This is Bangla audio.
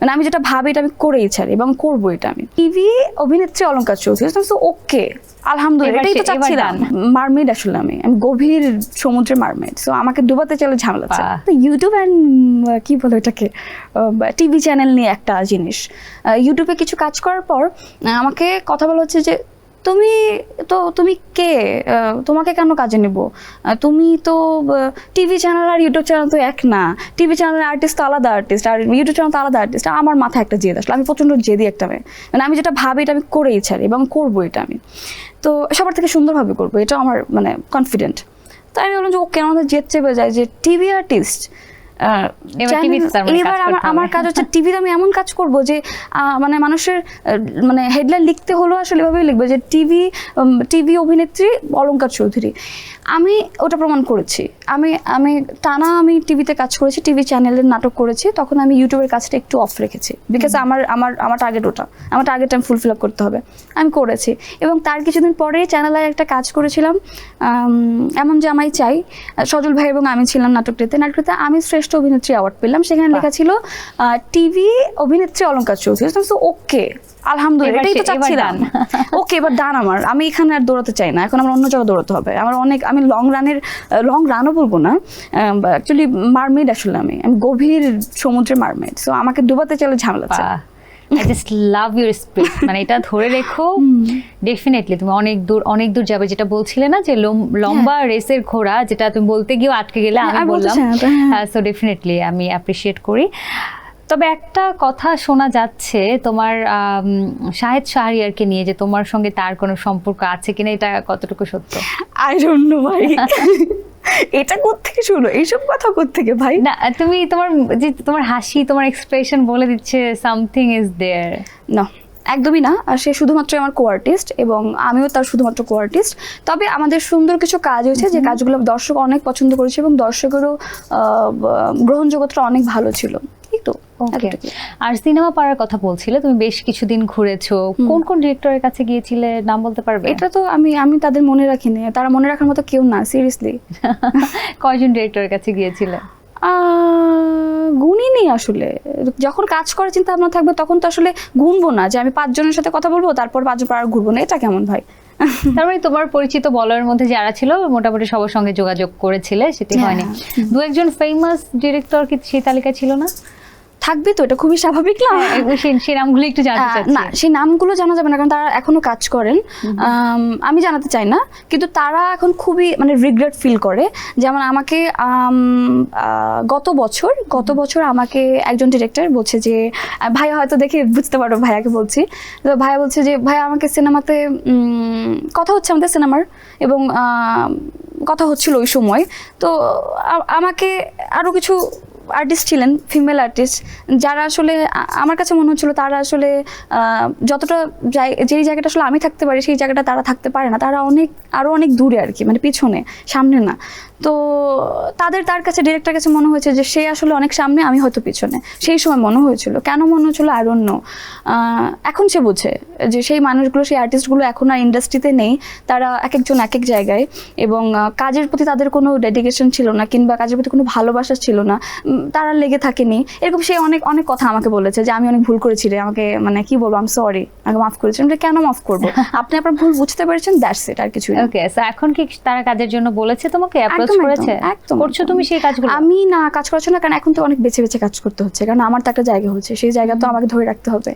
মানে আমি যেটা ভাবি এটা আমি করেই ছাড়ি এবং করবো এটা আমি। টিভি অভিনেত্রী অলংকার চৌধুরী, ওকে আলহামদুলিল্লাহ, এটাই তো চাচ্ছিলাম। মারমেড আসলে আমি গভীর সমুদ্রের মারমেড, সো আমাকে ডুবাতে চলে ঝামেলা আছে। ইউটিউব অ্যান্ড কি বলে এটাকে টিভি চ্যানেল নিয়ে একটা জিনিস। ইউটিউবে কিছু কাজ করার পর আমাকে কথা বলা হচ্ছে যে তুমি কে, তোমাকে কেন কাজে নেব, তুমি তো টিভি চ্যানেল আর ইউটিউব চ্যানেল তো এক না, টিভি চ্যানেলের আর্টিস্ট তো আলাদা আর্টিস্ট আর ইউটিউব চ্যানেল তো আলাদা আর্টিস্ট। আমার মাথায় একটা জেদ আসলো, আমি প্রচণ্ড জেদি একটা মেয়ে, মানে আমি যেটা ভাবি এটা আমি করেই ছাড়ি এবং করবো এটা আমি। তো সবার থেকে সুন্দরভাবে করবো, এটা আমার মানে কনফিডেন্ট। তাই আমি বললাম যে ওকে, আমাদের জেদ চেপে যায় যে টিভি আর্টিস্ট। এবার আমার কাজ হচ্ছে টিভিতে আমি এমন কাজ করব যে মানে মানুষের মানে হেডলাইন লিখতে হলো আসলে এভাবেই লিখবে যে টিভি অভিনেত্রী অলংকার চৌধুরী। আমি ওটা প্রমাণ করেছি। আমি টিভিতে কাজ করেছি, টিভি চ্যানেলের নাটক করেছি, তখন আমি ইউটিউবের কাজটা একটু অফ রেখেছি, বিকজ আমার টার্গেট ওটা, আমার টার্গেট আমি ফুলফিল আপ করতে হবে, আমি করেছি। এবং তার কিছুদিন পরেই চ্যানেলে একটা কাজ করেছিলাম, এমন যে আমায় চাই, সজল ভাই এবং আমি ছিলাম নাটকটিতে আমি শ্রেষ্ঠ অভিনেত্রী অ্যাওয়ার্ড পেলাম। সেখানে লেখা ছিল টিভি অভিনেত্রী অলংকার চৌধুরী। ওকে আলহামদুলিল্লাহ, এটাই তো চাচ্ছিলাম। ওকে এবার ডান আমার, আমি এখানে আর দৌড়াতে চাই না, এখন আমার অন্য জায়গায় দৌড়াতে হবে। আমি লং রানও বলবো না, অ্যাকচুয়ালি মারমেড আসলে আমি গভীর সমুদ্রের মারমেড, সো আমাকে ডুবাতে চলে ঝামেলা আছে। I just love your spirit, মানে এটা ধরে রেখো, ডেফিনেটলি তুমি অনেক দূর যাবে। যেটা বলছিলে না যে লম্বা রেসের ঘোড়া, যেটা তুমি বলতে গিয়েও আটকে গেলে, আমি বললাম, সো ডেফিনেটলি আমি অ্যাপ্রিশিয়েট করি। তবে একটা কথা শোনা যাচ্ছে তোমার শাহেদ শাহরিয়ারকে নিয়ে, যে তোমার সঙ্গে তার কোনো সম্পর্ক আছে কিনা, এটা কতটুকু সত্য? আই ডোন্ট নো ভাই, এটা কোত্থেকে শুনো, এইসব কথা কোত্থেকে ভাই? না, তোমার হাসি, তোমার এক্সপ্রেশন বলে দিচ্ছে সামথিং ইজ দেয়ার। না, একদমই না। সে শুধুমাত্র আমার কো আর্টিস্ট এবং আমিও তার শুধুমাত্র কো আর্টিস্ট। তবে আমাদের সুন্দর কিছু কাজ হয়েছে, যে কাজগুলো দর্শক অনেক পছন্দ করেছে এবং দর্শকেরও গ্রহণযোগ্যতা অনেক ভালো ছিল। তো আর সিনেমা পাড়ার কথা বলছিলে, তুমি বেশ কিছুদিন ঘুরেছো, কোন কোন ডিরেক্টরের কাছে গিয়েছিলে, নাম বলতে পারবে? এটা তো আমি তাদের মনে রাখিনি, তারা মনে রাখার মতো কেউ না, সিরিয়াসলি। কয়জন ডিরেক্টরের কাছে গিয়েছিলে? গুণই নেই আসলে। যখন কাজ করার চিন্তা ভাবনা থাকবে তখন তো আসলে গুনবো না যে আমি 5 জনের সাথে কথা বলবো তারপর 5 জন আর ঘুরবো না, এটা কেমন ভাই? তার মানে তোমার পরিচিত বলার মধ্যে যারা ছিল মোটামুটি সবার সঙ্গে যোগাযোগ করেছিলে, সেটি হয়নি। 2-1 ফেমাস ডিরেক্টর কি সেই তালিকায় ছিল না? থাকবে তো, এটা খুবই স্বাভাবিক না? সেই নামগুলো একটু জানতে চাচ্ছি। না, সেই নামগুলো জানা যাবে না, কারণ তারা এখনো কাজ করেন, আমি জানাতে চাই না। কিন্তু তারা এখন খুবই মানে রিগ্রেট ফিল করে। যেমন আমাকে গত বছর আমাকে একজন ডিরেক্টর বলছে যে, ভাইয়া হয়তো দেখে বুঝতে পারো ভাইয়াকে বলছি, তো ভাইয়া বলছে যে ভাইয়া আমাকে সিনেমাতে কথা হচ্ছে, আমাদের সিনেমার এবং কথা হচ্ছিল ওই সময়, তো আমাকে আরও কিছু আর্টিস্ট ছিলেন, ফিমেল আর্টিস্ট, যারা আসলে আমার কাছে মনে হচ্ছিল তারা আসলে যতটা যেই জায়গাটা আসলে আমি থাকতে পারি সেই জায়গাটা তারা থাকতে পারে না, তারা আরও অনেক দূরে আর কি, মানে পিছনে, সামনে না। তো তার কাছে ডিরেক্টর কাছে মনে হয়েছে যে সে আসলে অনেক সামনে, আমি হয়তো পিছনে। সেই সময় মনে হয়েছিল, কেন মনে হয়েছিল আই ডোন্ট নো। এখন সে বুঝে যে সেই মানুষগুলো, সেই আর্টিস্টগুলো এখন আর ইন্ডাস্ট্রিতে নেই, তারা এক একজন এক এক জায়গায়, এবং কাজের প্রতি তাদের কোনো ডেডিকেশন ছিল না, কিংবা কাজের প্রতি কোনো ভালোবাসা ছিল না, তারা লেগে থাকেনি। এরকম সে অনেক কথা আমাকে বলেছে যে আমি অনেক ভুল করেছি রে, আমাকে মানে কি বলবো, আই এম সরি, আমাকে মাফ করেছি। আমি কেন মাফ করবো, আপনি আপনার ভুল বুঝতে পেরেছেন, দ্যাটস ইট, আর কিছু না। ওকে, সো এখন কি তারা কাজের জন্য বলেছে তোমাকে, অ্যাপ্রোচ করেছে? করছো তুমি সেই কাজগুলো? আমি না, কাজ করছো না, কারণ এখন তো অনেক বেছে বেছে কাজ করতে হচ্ছে, কারণ আমার তো একটা জায়গা হচ্ছে, সেই জায়গা তো আমাকে ধরে রাখতে হবে।